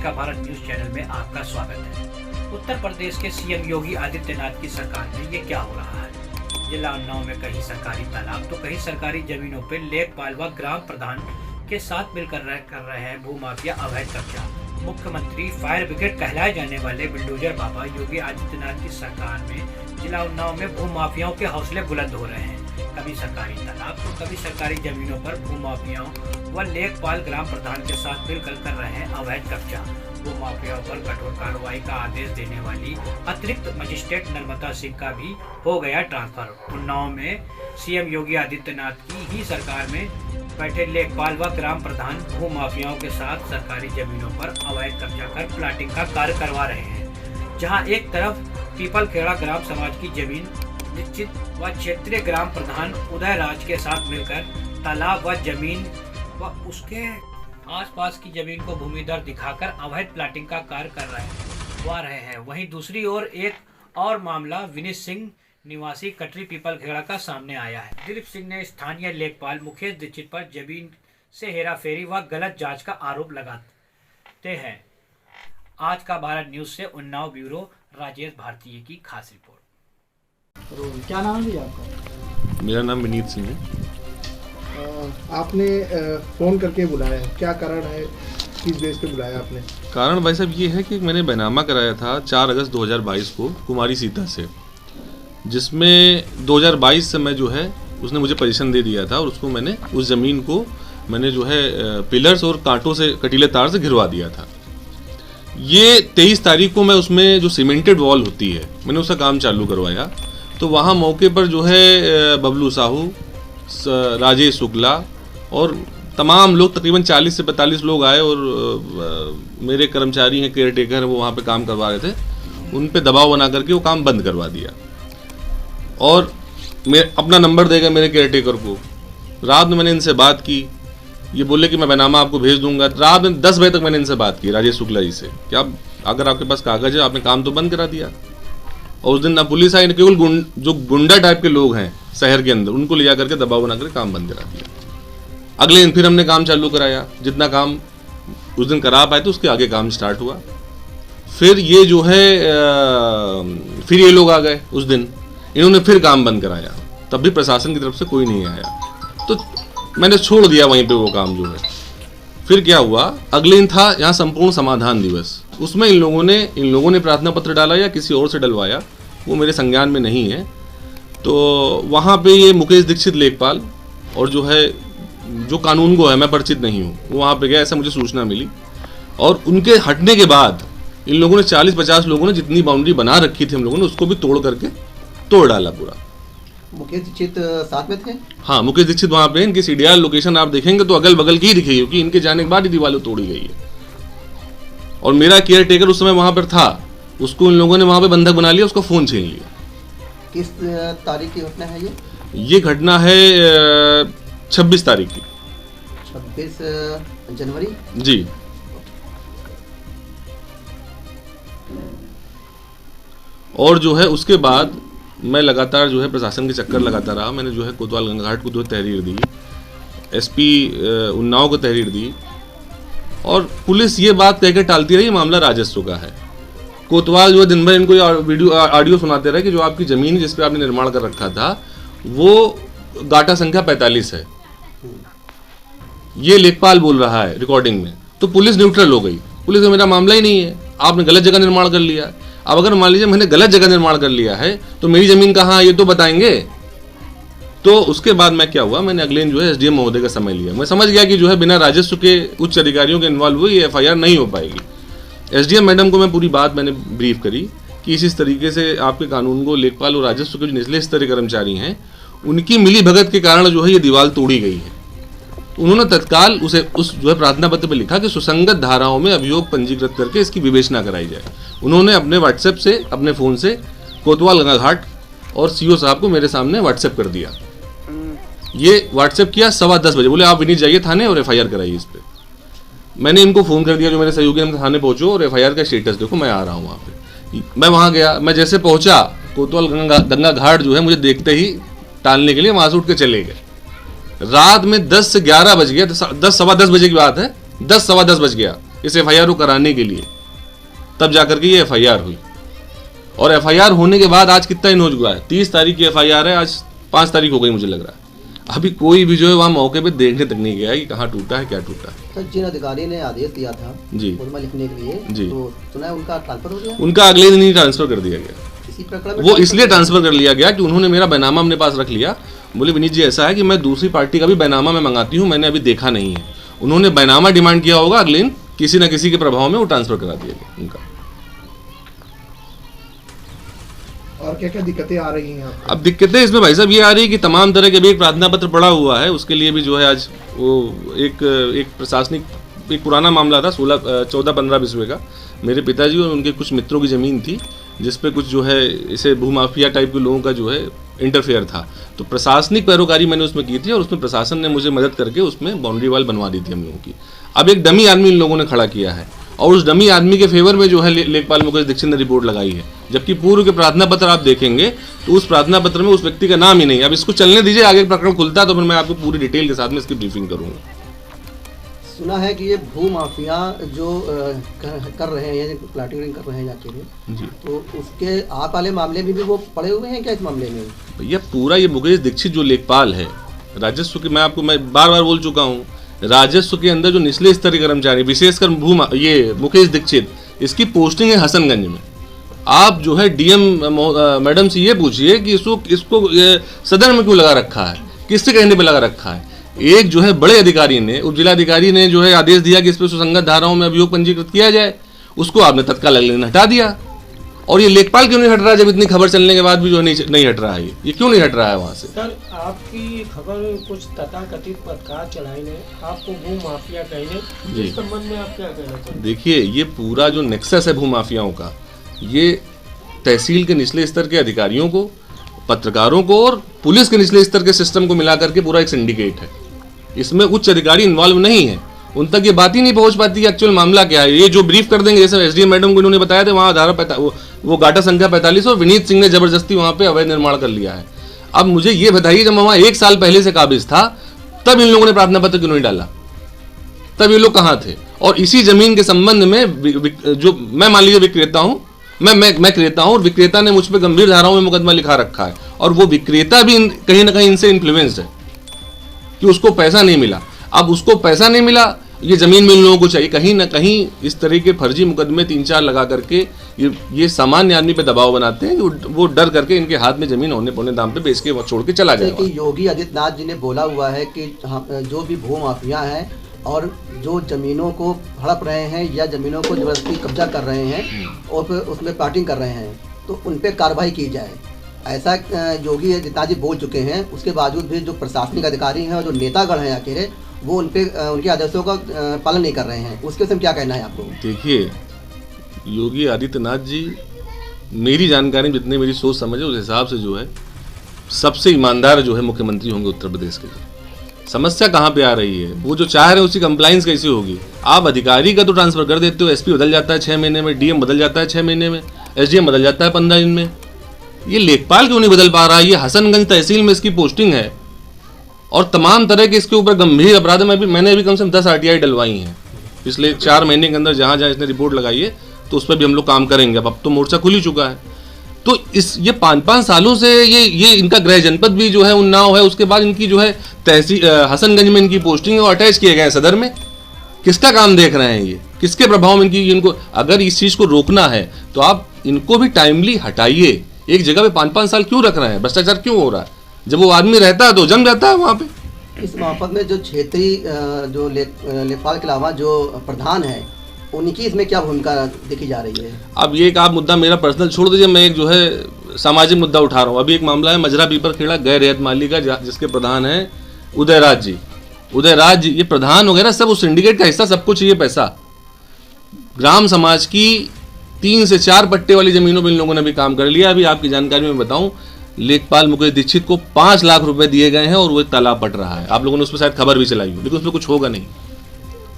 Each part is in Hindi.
का भारत न्यूज चैनल में आपका स्वागत है। उत्तर प्रदेश के सीएम योगी आदित्यनाथ की सरकार में ये क्या हो रहा है। जिला उन्नाव में कहीं सरकारी तालाब तो कहीं सरकारी जमीनों पर लेखपाल व ग्राम प्रधान के साथ मिलकर कर रहे हैं भूमाफिया अवैध कब्जा। मुख्यमंत्री फायर ब्रिगेड कहलाए जाने वाले बुलडोजर बाबा योगी आदित्यनाथ की सरकार में जिला उन्नाव में भूमाफियाओं के हौसले बुलंद हो रहे हैं। कभी सरकारी तालाब तो कभी सरकारी जमीनों पर भूमाफियाओं व लेखपाल ग्राम प्रधान के साथ मिलकर कर रहे हैं अवैध कब्जा। भूमाफियाओं पर कठोर कार्रवाई का आदेश देने वाली अतिरिक्त मजिस्ट्रेट नर्मदा सिंह का भी हो गया ट्रांसफर। उन्नाव में सीएम योगी आदित्यनाथ की ही सरकार में बैठे लेखपाल व ग्राम प्रधान भूमाफियाओं के साथ सरकारी जमीनों पर अवैध कब्जा कर प्लाटिंग का कार्य करवा रहे हैं। जहां एक तरफ पीपल खेड़ा ग्राम समाज की जमीन निश्चित व क्षेत्रीय ग्राम प्रधान उदय राज के साथ मिलकर तालाब व जमीन व उसके आसपास की जमीन को भूमिदर दिखाकर अवैध प्लाटिंग का कार्य करवा रहे हैं। वहीं दूसरी ओर एक और मामला विनीत सिंह निवासी कटरी पीपल खेड़ा का सामने आया है। दिलीप सिंह ने स्थानीय लेखपाल मुकेश दीक्षित पर जमीन से हेराफेरी व गलत जांच का आरोप लगाते हैं। आज का भारत न्यूज से उन्नाव ब्यूरो राजेश भारतीय की खास रिपोर्ट। क्या नाम है आपका? मेरा नाम विनीत सिंह है। आपने फ़ोन करके बुलाया है, क्या कारण है, किस बेस पे बुलाया आपने? कारण भाई साहब ये है कि मैंने बैनामा कराया था 4 अगस्त 2022 को कुमारी सीता से, जिसमें 2022 से मैं जो है उसने मुझे पोजीशन दे दिया था और उसको मैंने उस ज़मीन को मैंने जो है पिलर्स और कांटों से कटीले तार से घिरवा दिया था। ये 23 तारीख को मैं उसमें जो सीमेंटेड वॉल होती है मैंने उसका काम चालू करवाया। तो वहाँ मौके पर जो है बबलू साहू, राजेश शुक्ला और तमाम लोग तकरीबन 40 से 45 लोग आए और मेरे कर्मचारी हैं, केयर टेकर हैं, वो वहाँ पे काम करवा रहे थे। उन पे दबाव बना करके वो काम बंद करवा दिया और मैं अपना नंबर देगा मेरे केयर टेकर को। रात में मैंने इनसे बात की, ये बोले कि मैं बैनामा आपको भेज दूंगा। रात में 10 बजे तक मैंने इनसे बात की राजेश शुक्ला जी से कि आप अगर आपके पास कागज है आपने काम तो बंद करा दिया। और उस दिन ना पुलिस आई, केवल जो गुंडा टाइप के लोग हैं शहर के अंदर उनको ले जा करके दबाव बना करके काम बंद करा दिया। अगले दिन फिर हमने काम चालू कराया, जितना काम उस दिन करा पाए तो उसके आगे काम स्टार्ट हुआ। फिर ये जो है फिर ये लोग आ गए उस दिन, इन्होंने फिर काम बंद कराया, तब भी प्रशासन की तरफ से कोई नहीं आया। तो मैंने छोड़ दिया वहीं पे वो काम जो है। फिर क्या हुआ, अगले दिन था यहाँ संपूर्ण समाधान दिवस, उसमें इन लोगों ने प्रार्थना पत्र डाला या किसी और से डलवाया, वो मेरे संज्ञान में नहीं है। तो वहाँ पे ये मुकेश दीक्षित लेखपाल और जो है जो कानून को है मैं परिचित नहीं हूँ, वो वहाँ पे गया, ऐसा मुझे सूचना मिली। और उनके हटने के बाद इन लोगों ने 40-50 लोगों ने जितनी बाउंड्री बना रखी थी हम लोगों ने उसको भी तोड़ डाला पूरा। मुकेश दीक्षित साथ में थे? हाँ, मुकेश दीक्षित वहाँ पे, इनकी सीडीआर लोकेशन आप देखेंगे तो अगल बगल की ही दिखेगी क्योंकि इनके जाने के बाद ही दीवार तोड़ी गई है। और मेरा केयर टेकर उस समय वहाँ पर था, उसको इन लोगों ने वहाँ पे बंधक बना लिया, उसका फ़ोन छीन लिया। किस तारीख की घटना है ये घटना है 26 तारीख की। 26 जनवरी जी। और जो है उसके बाद मैं लगातार जो है प्रशासन के चक्कर लगाता रहा। मैंने जो है कोतवाल गंगा घाट को जो तहरीर दी, एसपी उन्नाव को तहरीर दी और पुलिस ये बात कहकर टालती रही मामला राजस्व का है। कोतवाल जो है दिन भर इनको ऑडियो सुनाते रहे कि जो आपकी ज़मीन जिस पे आपने निर्माण कर रखा था वो गाटा संख्या 45 है, ये लेखपाल बोल रहा है रिकॉर्डिंग में। तो पुलिस न्यूट्रल हो गई, पुलिस का मेरा मामला ही नहीं है, आपने गलत जगह निर्माण कर लिया। अब अगर मान लीजिए मैंने गलत जगह निर्माण कर लिया है तो मेरी ज़मीन कहाँ है ये तो बताएंगे। तो उसके बाद मैं क्या हुआ, मैंने अगले दिन जो है एसडीएम महोदय का समय लिया। मैं समझ गया कि जो है बिना राजस्व के उच्च अधिकारियों के इन्वॉल्व हुए ये एफआईआर नहीं हो पाएगी। एसडीएम मैडम को मैं पूरी बात मैंने ब्रीफ करी कि इस तरीके से आपके कानून को लेखपाल और राजस्व के जो निचले स्तरीय कर्मचारी हैं उनकी मिली भगत के कारण जो है ये दीवार तोड़ी गई है। उन्होंने तत्काल उस जो है प्रार्थना पत्र पर लिखा कि सुसंगत धाराओं में अभियोग पंजीकृत करके इसकी विवेचना कराई जाए। उन्होंने अपने व्हाट्सएप से, अपने फ़ोन से कोतवाल गंगा घाट और सीओ साहब को मेरे सामने व्हाट्सएप कर दिया। ये व्हाट्सएप किया 10:15 बजे, बोले आप विनीत जाइए थाने और एफआईआर कराइए इस पर। मैंने इनको फ़ोन कर दिया, जो मेरे सहयोगी ने थाने पहुँचो और एफआईआर का स्टेटस देखो, मैं आ रहा हूँ वहाँ पे। मैं वहाँ गया, मैं जैसे पहुँचा कोतवाल गंगा घाट जो है मुझे देखते ही टालने के लिए वहाँ से उठ के चले गए। रात में 10 से 11 बज गया, 10 सवा 10 बजे की बात है, 10 सवा 10 बज गया इस FIR को कराने के लिए, तब जाकर के ये FIR हुई। और FIR होने के बाद आज कितना दिन हो चुका है, 30 तारीख की FIR है, आज 5 तारीख हो गई मुझे लग रहा है। अभी कोई भी जो है वहाँ मौके पे देखने तक नहीं गया है कि कहाँ टूटा है, क्या टूटा है। सर, जिन अधिकारी ने आदेश दिया था जी मुकदमा लिखने के लिए, जी, तो सुना है उनका ट्रांसफर हो गया? उनका अगले दिन ही ट्रांसफर कर दिया गया। इसी प्रकरण में वो इसलिए ट्रांसफर कर लिया गया कि उन्होंने मेरा बैनामा अपने पास रख लिया। बोले विनीत जी ऐसा है कि मैं दूसरी पार्टी का भी बैनामा मैं मंगाती हूँ, मैंने अभी देखा नहीं है। उन्होंने बैनामा डिमांड किया होगा, अगले दिन किसी न किसी के प्रभाव में वो ट्रांसफर करा दिया गया उनका। और क्या क्या दिक्कतें आ रही हैं आपको? अब दिक्कतें इसमें भाई साहब ये आ रही है कि तमाम तरह के भी एक प्रार्थना पत्र पड़ा हुआ है, उसके लिए भी जो है आज वो एक प्रशासनिक एक पुराना मामला था 14-15-20 का। मेरे पिताजी और उनके कुछ मित्रों की ज़मीन थी जिस पे कुछ जो है इसे भूमाफिया टाइप के लोगों का जो है इंटरफेयर था, तो प्रशासनिक पैरोकारी मैंने उसमें की थी और उसमें प्रशासन ने मुझे मदद करके उसमें बाउंड्री वाल बनवा दी थी हम लोगों की। अब एक डमी आदमी इन लोगों ने खड़ा किया है और उस डमी आदमी के फेवर में जो है लेखपाल मुकेश दीक्षित ने रिपोर्ट लगाई है, जबकि पूर्व के प्रार्थना पत्र आप देखेंगे तो उस प्रार्थना पत्र में उस व्यक्ति का नाम ही नहीं। अब इसको चलने दीजिए, आगे प्रकरण खुलता है तो फिर मैं आपको पूरी डिटेल के साथ में इसकी ब्रीफिंग करूंगा। सुना है कि ये भू माफिया जो कर रहे हैं, प्लाटिंग कर रहे हैं जाके जी, तो उसके आप वाले मामले में भी वो पड़े हुए हैं क्या इस मामले में? भैया पूरा ये मुकेश दीक्षित जो लेखपाल है राजस्व की, मैं बार बार बोल चुका हूँ, राजस्व के अंदर जो निचले स्तर के कर्मचारी विशेषकर ये मुकेश दीक्षित, इसकी पोस्टिंग है हसनगंज में। आप जो है DM मैडम से ये पूछिए कि इसको सदन में क्यों लगा रखा है, किसके कहने पे लगा रखा है। एक जो है बड़े अधिकारी ने, उप जिलाधिकारी ने जो है आदेश दिया कि इस पर सुसंगत धाराओं में अभियोग पंजीकृत किया जाए, उसको आपने तत्काल अगले दिन हटा दिया। और ये लेखपाल क्यों नहीं हट रहा है, जब इतनी खबर चलने के बाद भी जो नहीं हट रहा है, ये क्यों नहीं हट रहा है वहाँ से? सर, आपकी खबर कुछ तथाकथित पत्रकार चलाई ने आपको भू माफिया कहने, इस संबंध में आप क्या कहना चाहते हैं? देखिए, ये पूरा जो नेक्सस है भू माफियाओं का, ये तहसील के निचले स्तर के अधिकारियों को, पत्रकारों को और पुलिस के निचले स्तर के सिस्टम को मिला करके पूरा एक सिंडिकेट है। इसमें उच्च अधिकारी इन्वॉल्व नहीं है, उन तक ये बात ही नहीं पहुंच पाती कि एक्चुअल मामला क्या है। ये जो ब्रीफ कर देंगे, जैसे SDM मैडम को इन्होंने बताया था वहाँ धारा वो गाटा संख्या 45 और विनीत सिंह ने जबरदस्ती वहाँ पे अवैध निर्माण कर लिया है। अब मुझे ये बताइए, जब वहाँ 1 साल पहले से काबिज था, तब इन लोगों ने प्रार्थना पत्र क्यों नहीं डाला? तब ये लोग कहाँ थे? और इसी जमीन के संबंध में जो मैं मान लीजिए विक्रेता हूँ, मैं क्रेता हूँ और विक्रेता ने मुझ पर गंभीर धाराओं में मुकदमा लिखा रखा है, और वो विक्रेता भी कहीं ना कहीं इनसे इन्फ्लुएंस्ड है कि उसको पैसा नहीं मिला। अब उसको पैसा नहीं मिला, ये जमीन में इन लोगों को चाहिए। कहीं ना कहीं इस तरह के फर्जी मुकदमे 3-4 लगा करके ये सामान्य आदमी पे दबाव बनाते हैं कि वो डर करके इनके हाथ में जमीन होने पौने दाम पे बेच के छोड़ के चला जाएगा। कि योगी आदित्यनाथ जी ने बोला हुआ है कि जो भी भू माफिया हैं और जो जमीनों को हड़प रहे हैं या जमीनों को जबरदस्ती कब्जा कर रहे हैं और फिर उसमें प्लाटिंग कर रहे हैं, तो उन पर कार्रवाई की जाए, ऐसा योगी आदित्यनाथ जी बोल चुके हैं। उसके बावजूद भी जो प्रशासनिक अधिकारी हैं और जो नेतागण हैं आखिर वो उनके आदेशों का पालन नहीं कर रहे हैं, उसके विषय में क्या कहना है आपको? देखिए, योगी आदित्यनाथ जी, मेरी जानकारी में जितनी मेरी सोच समझ है उस हिसाब से जो है सबसे ईमानदार जो है मुख्यमंत्री होंगे उत्तर प्रदेश के लिए। समस्या कहाँ पे आ रही है, वो जो चाह रहे हैं उसकी कंप्लाइंस कैसे होगी? आप अधिकारी का तो ट्रांसफर कर देते हो, SP बदल जाता है 6 महीने में, DM बदल जाता है 6 महीने में, SDM बदल जाता है 15 दिन में। ये लेखपाल क्यों नहीं बदल पा रहा है? ये हसनगंज तहसील में इसकी पोस्टिंग है और तमाम तरह के इसके ऊपर गंभीर अपराध में मैंने अभी कम से कम 10 RTI डलवाई हैं पिछले 4 महीने के अंदर। जहाँ इसने रिपोर्ट लगाई है तो उस पर भी हम लोग काम करेंगे। अब तो मोर्चा खुल ही चुका है। तो ये 5-5 सालों से ये इनका गृह जनपद भी जो है उन्नाव है, उसके बाद इनकी जो है तहसील हसनगंज में इनकी पोस्टिंग है और अटैच किए गए हैं सदर में। किसका काम देख रहे हैं ये? किसके प्रभाव में इनको अगर इस चीज़ को रोकना है तो आप इनको भी टाइमली हटाइए। एक जगह पे 5-5 साल क्यों रख रहे हैं? भ्रष्टाचार क्यों हो रहा है? जब वो आदमी रहता है तो जम जाता है वहाँ पे। इस माफक में जो क्षेत्रीय जो लेखपाल के अलावा जो प्रधान है उनकी इसमें क्या भूमिका देखी जा रही है? अब ये एक आप मुद्दा मेरा पर्सनल छोड़ दीजिए, मैं एक जो है सामाजिक मुद्दा उठा रहा हूँ। अभी एक मामला है मजरा पीपर खेड़ा गैर रियायत माली का, जिसके प्रधान है उदयराज जी। उदयराज जी ये प्रधान वगैरह सब उस सिंडिकेट का हिस्सा, सबको चाहिए पैसा। ग्राम समाज की 3 से 4 पट्टे वाली जमीनों पर इन लोगों ने भी काम कर लिया। अभी आपकी जानकारी में बताऊं, लेखपाल मुकेश दीक्षित को 5 लाख रुपए दिए गए हैं और वो तालाब पट रहा है। आप लोगों ने उस पर शायद खबर भी चलाई हो, लेकिन उसमें कुछ होगा नहीं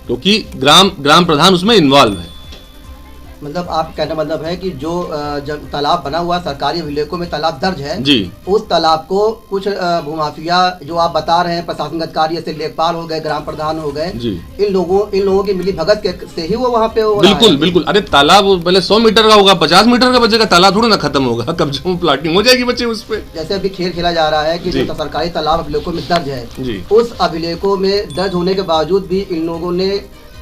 क्योंकि ग्राम प्रधान उसमें इन्वॉल्व है। मतलब आप कहने मतलब है कि जो जब तालाब बना हुआ सरकारी अभिलेखों में तालाब दर्ज है जी, उस तालाब को कुछ भूमाफिया जो आप बता रहे हैं प्रशासनिक अधिकारी जैसे लेखपाल हो गए, ग्राम प्रधान हो गए, जी, इन लोगों की मिली भगत से ही वो वहाँ पे हो रहा बिल्कुल है। बिल्कुल। अरे तालाब पहले 100 मीटर का होगा, 50 मीटर का बचेगा, तालाब थोड़ा ना खत्म होगा, कब्जे में प्लाटिंग हो जाएगी बच्चे उस पे। जैसे अभी खेल खेला जा रहा है कि जी। जो सरकारी तालाब अभिलेखों में दर्ज है, जी, उस अभिलेखों में दर्ज होने के बावजूद भी इन लोगों ने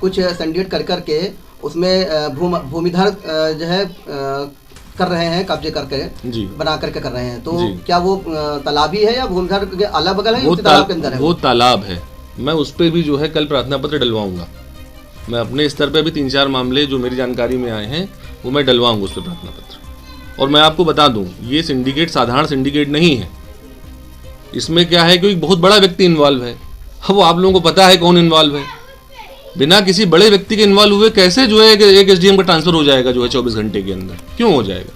कुछ संडिकेट कर करके उसमें भूमिधर जो है कर रहे हैं, कब्जे करके जी, बना करके कर रहे हैं। तो जी। क्या वो तालाब ही है या भूमिधर के अलग बगल है, वो उसी तालाब के अंदर है? वो तालाब है। मैं उस पे भी जो है कल प्रार्थना पत्र डलवाऊंगा। मैं अपने स्तर पे भी 3-4 मामले जो मेरी जानकारी में आए हैं वो मैं डलवाऊंगा उस पर प्रार्थना पत्र। और मैं आपको बता दूं, ये सिंडिकेट साधारण सिंडिकेट नहीं है। इसमें क्या है कि एक बहुत बड़ा व्यक्ति इन्वॉल्व है। वो आप लोगों को पता है कौन इन्वॉल्व है। बिना किसी बड़े व्यक्ति के इन्वॉल्व हुए कैसे जो है एक एसडीएम का ट्रांसफर हो जाएगा जो है 24 घंटे के अंदर? क्यों हो जाएगा?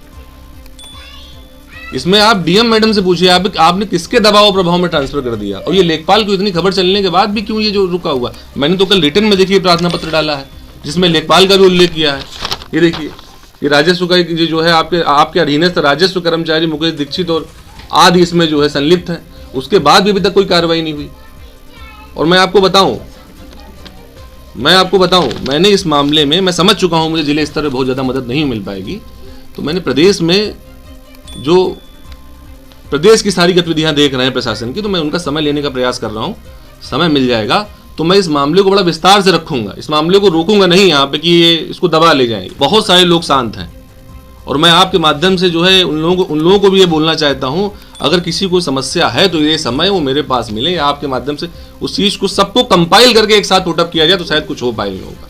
इसमें आप डीएम मैडम से पूछिए, आपने किसके दबाव प्रभाव में ट्रांसफर कर दिया? और ये लेखपाल को इतनी खबर चलने के बाद भी क्यों ये जो रुका हुआ? मैंने तो कल रिटर्न में देखिए प्रार्थना पत्र डाला है जिसमें लेखपाल का भी उल्लेख किया है। ये देखिए, ये राजस्व का जो है आपके अधीनस्थ राजस्व कर्मचारी मुकेश दीक्षित और आदि इसमें जो है संलिप्त है। उसके बाद भी अभी तक कोई कार्रवाई नहीं हुई। और मैं आपको बताऊं, मैंने इस मामले में मैं समझ चुका हूं मुझे जिले स्तर पर बहुत ज़्यादा मदद नहीं मिल पाएगी, तो मैंने प्रदेश में जो प्रदेश की सारी गतिविधियां देख रहे हैं प्रशासन की, तो मैं उनका समय लेने का प्रयास कर रहा हूं। समय मिल जाएगा तो मैं इस मामले को बड़ा विस्तार से रखूंगा। इस मामले को रोकूंगा नहीं यहाँ पे कि ये इसको दबा ले जाएंगे। बहुत सारे लोग शांत हैं और मैं आपके माध्यम से जो है उन लोगों को भी ये बोलना चाहता हूँ, अगर किसी को समस्या है तो ये समय वो मेरे पास मिले, या आपके माध्यम से उस चीज़ को सबको कंपाइल करके एक साथ पुटअप किया जाए तो शायद कुछ हो पाए नहीं होगा।